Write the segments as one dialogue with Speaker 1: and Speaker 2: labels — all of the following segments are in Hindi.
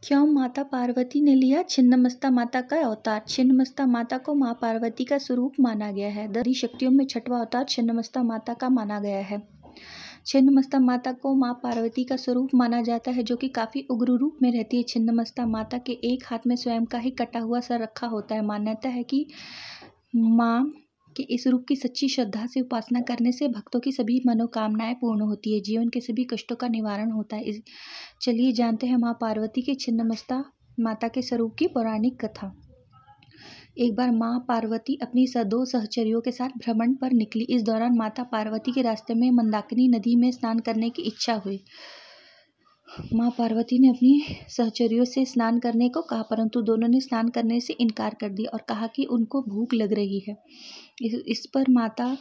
Speaker 1: क्यों माता पार्वती ने लिया छिन्नमस्ता माता का अवतार? छिन्नमस्ता माता को माँ पार्वती का स्वरूप माना गया है। दरी शक्तियों में छठवां अवतार छिन्नमस्ता माता का माना गया है। छिन्नमस्ता माता को माँ पार्वती का स्वरूप माना जाता है, जो कि काफी उग्र रूप में रहती है। छिन्नमस्ता माता के एक हाथ में स्वयं का ही कटा हुआ सर रखा होता है। मान्यता है कि माँ के इस रूप की सच्ची श्रद्धा से उपासना करने से भक्तों की सभी मनोकामनाएं पूर्ण होती है, जीवन के सभी कष्टों का निवारण होता है। चलिए जानते हैं माँ पार्वती के छिन्नमस्ता माता के स्वरूप की पौराणिक कथा। एक बार माँ पार्वती अपनी दो सहचरियों के साथ भ्रमण पर निकली। इस दौरान माता पार्वती के रास्ते में मंदाकिनी नदी में स्नान करने की इच्छा हुई। माँ पार्वती ने अपनी सहचरियों से स्नान करने को कहा, परंतु दोनों ने स्नान करने से इनकार कर दिया और कहा कि उनको भूख लग रही है। इस पर माता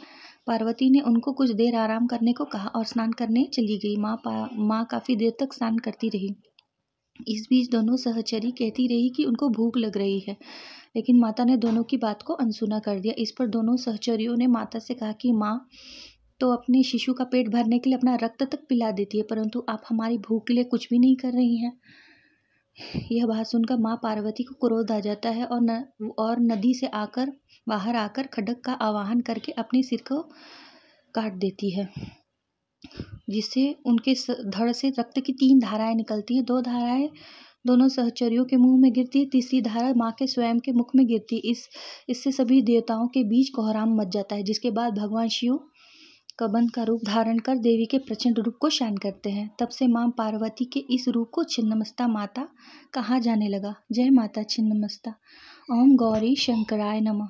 Speaker 1: पार्वती ने उनको कुछ देर आराम करने को कहा और स्नान करने चली गई। माँ काफी देर तक स्नान करती रही। इस बीच दोनों सहचरी कहती रही कि उनको भूख लग रही है, लेकिन माता ने दोनों की बात को अनसुना कर दिया। इस पर दोनों सहचरियों ने माता से कहा कि माँ तो अपने शिशु का पेट भरने के लिए अपना रक्त तक पिला देती है, परंतु आप हमारी भूख के लिए कुछ भी नहीं कर रही हैं। यह बात सुनकर माँ पार्वती को क्रोध आ जाता है और नदी से बाहर आकर खड्ग का आवाहन करके अपने सिर को काट देती है, जिससे उनके धड़ से रक्त की 3 धाराएं निकलती हैं। 2 धाराएं दोनों सहचरियों के मुंह में गिरती है, तीसरी धारा माँ के स्वयं के मुख में गिरती है। इससे सभी देवताओं के बीच कोहराम मच जाता है, जिसके बाद भगवान शिव कबंध का रूप धारण कर देवी के प्रचंड रूप को शांत करते हैं। तब से माँ पार्वती के इस रूप को छिन्नमस्ता माता कहा जाने लगा। जय माता छिन्नमस्ता। ओम गौरी शंकराय नमः।